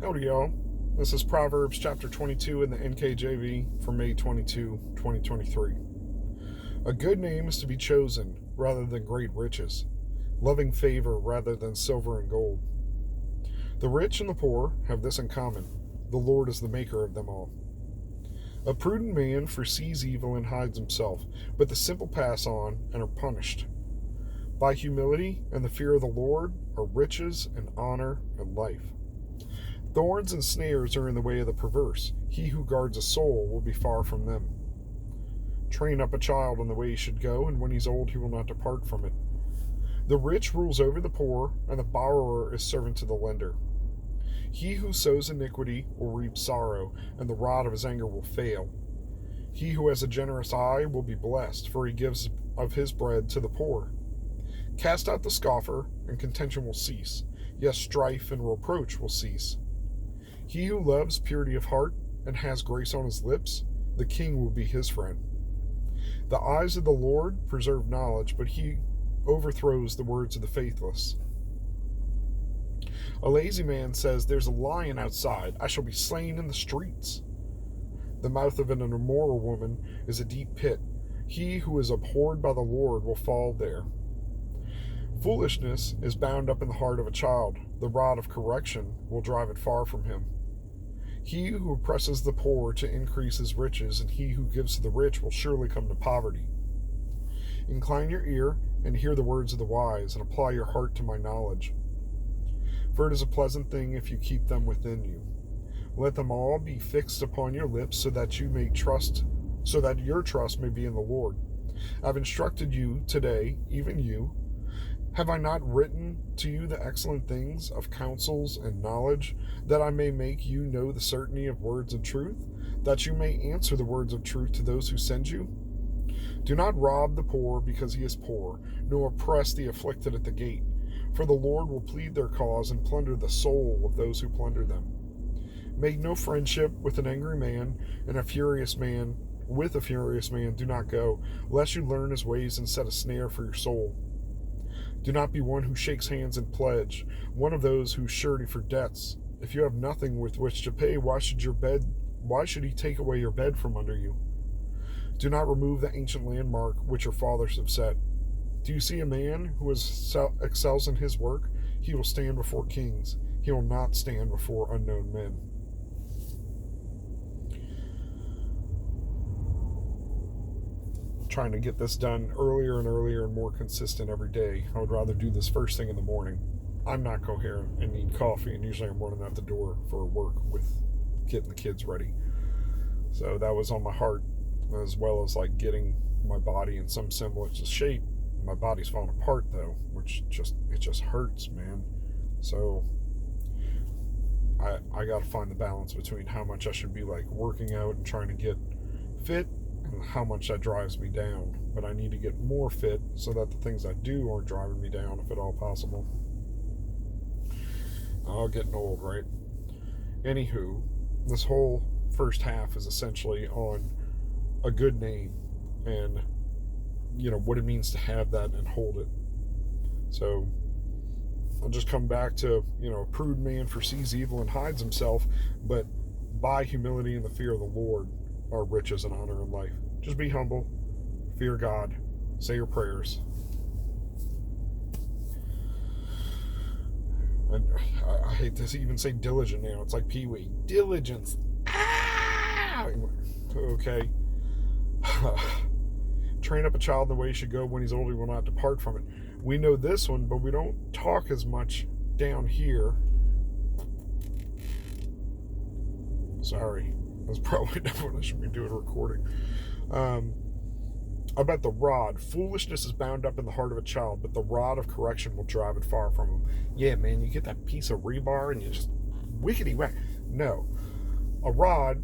Howdy, y'all. This is Proverbs chapter 22 in the NKJV for May 22, 2023. A good name is to be chosen rather than great riches, loving favor rather than silver and gold. The rich and the poor have this in common: the Lord is the maker of them all. A prudent man foresees evil and hides himself, but the simple pass on and are punished. By humility and the fear of the Lord are riches and honor and life. Thorns and snares are in the way of the perverse. He who guards a soul will be far from them. Train up a child in the way he should go, and when he's old he will not depart from it. The rich rules over the poor, and the borrower is servant to the lender. He who sows iniquity will reap sorrow, and the rod of his anger will fail. He who has a generous eye will be blessed, for he gives of his bread to the poor. Cast out the scoffer, and contention will cease. Yes, strife and reproach will cease. He who loves purity of heart and has grace on his lips, the king will be his friend. The eyes of the Lord preserve knowledge, but he overthrows the words of the faithless. A lazy man says, "There's a lion outside. I shall be slain in the streets." The mouth of an immoral woman is a deep pit. He who is abhorred by the Lord will fall there. Foolishness is bound up in the heart of a child. The rod of correction will drive it far from him. He who oppresses the poor to increase his riches, and he who gives to the rich will surely come to poverty. Incline your ear and hear the words of the wise, and apply your heart to my knowledge. For it is a pleasant thing if you keep them within you. Let them all be fixed upon your lips, so that your trust may be in the Lord. I've instructed you today, even you. Have I not written to you the excellent things of counsels and knowledge, that I may make you know the certainty of words and truth, that you may answer the words of truth to those who send you? Do not rob the poor because he is poor, nor oppress the afflicted at the gate, for the Lord will plead their cause and plunder the soul of those who plunder them. Make no friendship with an angry man, and with a furious man do not go, lest you learn his ways and set a snare for your soul. Do not be one who shakes hands in pledge, one of those who surety for debts. If you have nothing with which to pay, why should he take away your bed from under you? Do not remove the ancient landmark which your fathers have set. Do you see a man who excels in his work? He will stand before kings. He will not stand before unknown men. Trying to get this done earlier and earlier and more consistent every day. I would rather do this first thing in the morning. I'm not coherent and need coffee, and usually I'm running out the door for work with getting the kids ready. So that was on my heart, as well as like getting my body in some semblance of shape. My body's falling apart though, which just hurts, man. So I got to find the balance between how much I should be like working out and trying to get fit, and how much that drives me down. But I need to get more fit so that the things I do aren't driving me down, if at all possible. Oh, getting old, right? Anywho, this whole first half is essentially on a good name and, what it means to have that and hold it. So I'll just come back to, a prudent man foresees evil and hides himself, but by humility and the fear of the Lord are riches and honor in life. Just be humble, fear God, say your prayers. And I hate to even say diligent now. It's like Pee-wee. Diligence. Ah! Okay. Train up a child the way he should go. When he's old, he will not depart from it. We know this one, but we don't talk as much down here. Sorry. That's probably not what I should be doing recording. About the rod. Foolishness is bound up in the heart of a child, but the rod of correction will drive it far from him. Yeah, man, you get that piece of rebar and you just wickety whack. No. A rod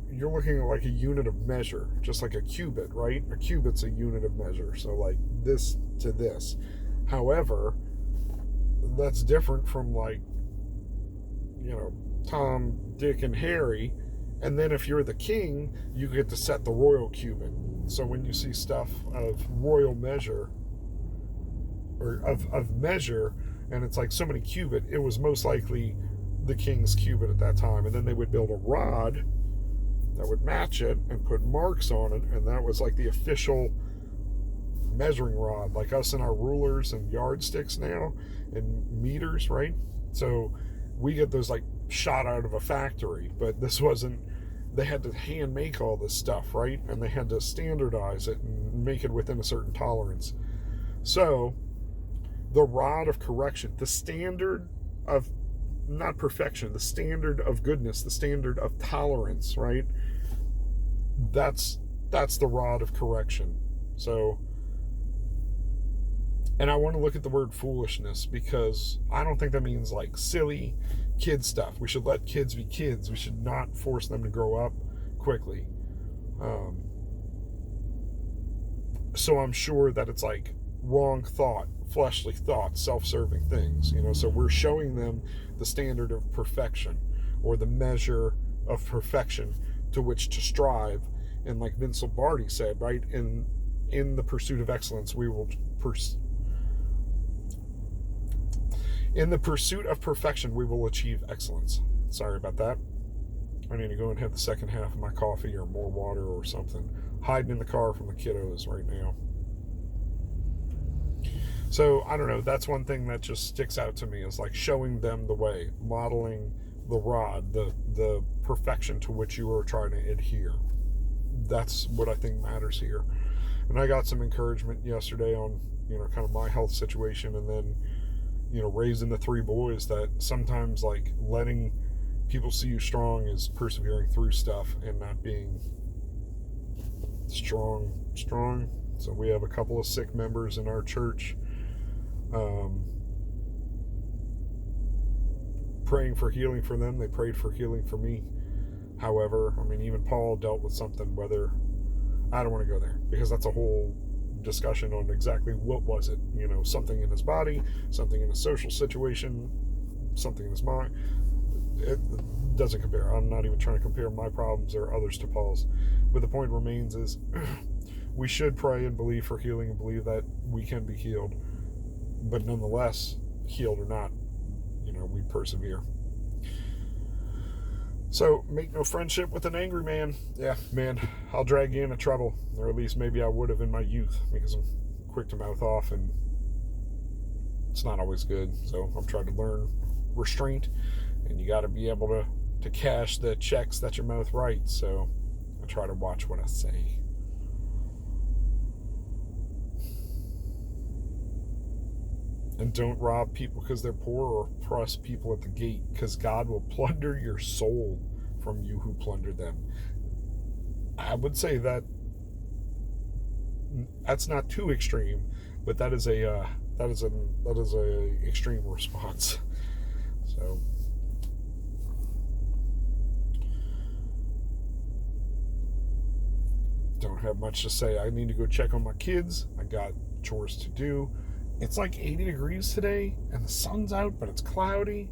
you're looking at like a unit of measure, just like a cubit, right? A cubit's a unit of measure. So like this to this. However, that's different from like, Tom, Dick, and Harry. And then if you're the king, you get to set the royal cubit. So when you see stuff of royal measure, or of measure, and it's like so many cubit, it was most likely the king's cubit at that time. And then they would build a rod that would match it and put marks on it, and that was like the official measuring rod, like us and our rulers and yardsticks now and meters, right? So we get those like shot out of a factory, but this wasn't. They had to hand make all this stuff, right? And they had to standardize it and make it within a certain tolerance. So the rod of correction, the standard of not perfection, the standard of goodness, the standard of tolerance, right? That's the rod of correction. So, and I want to look at the word foolishness, because I don't think that means like silly kid stuff. We should let kids be kids. We should not force them to grow up quickly. So I'm sure that it's like wrong thought, fleshly thoughts, self-serving things, so we're showing them the standard of perfection, or the measure of perfection to which to strive. And like Vince Lombardi said, right, in the pursuit of excellence, we will in the pursuit of perfection, we will achieve excellence. Sorry about that. I need to go and have the second half of my coffee or more water or something. Hiding in the car from the kiddos right now. So, I don't know, that's one thing that just sticks out to me, is like showing them the way, modeling the rod, the perfection to which you are trying to adhere. That's what I think matters here. And I got some encouragement yesterday on, kind of my health situation, and then, raising the 3 boys, that sometimes like letting people see you strong is persevering through stuff and not being strong. So we have a couple of sick members in our church. Praying for healing for them. They prayed for healing for me. However, even Paul dealt with something, whether, I don't want to go there, because that's a whole discussion on exactly what was it, something in his body, something in a social situation, something in his mind. It doesn't compare. I'm not even trying to compare my problems or others to Paul's, but the point remains is we should pray and believe for healing and believe that we can be healed, but nonetheless, healed or not, we persevere. So, make no friendship with an angry man. Yeah, man, I'll drag you into trouble. Or at least maybe I would have in my youth, because I'm quick to mouth off, and it's not always good. So, I'm trying to learn restraint, and you got to be able to cash the checks that your mouth writes. So, I try to watch what I say. And don't rob people because they're poor, or oppress people at the gate, because God will plunder your soul from you who plundered them. I would say that's not too extreme, but that is a extreme response. So, don't have much to say. I need to go check on my kids. I got chores to do. It's like 80 degrees today, and the sun's out, but it's cloudy,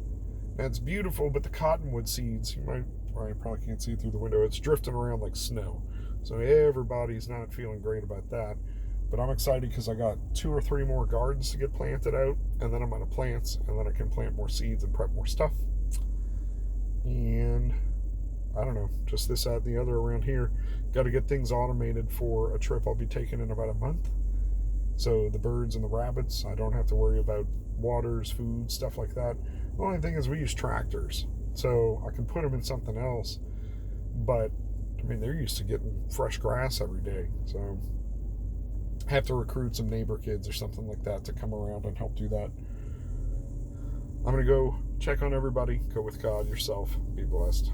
and it's beautiful, but the cottonwood seeds, you probably can't see through the window, it's drifting around like snow. So everybody's not feeling great about that. But I'm excited because I got 2 or 3 more gardens to get planted out, and then I'm out of plants, and then I can plant more seeds and prep more stuff. And I don't know, just this, that, and the other around here. Got to get things automated for a trip I'll be taking in about a month. So the birds and the rabbits, I don't have to worry about waters, food, stuff like that. The only thing is we use tractors, so I can put them in something else. But, they're used to getting fresh grass every day. So I have to recruit some neighbor kids or something like that to come around and help do that. I'm going to go check on everybody. Go with God, yourself. Be blessed.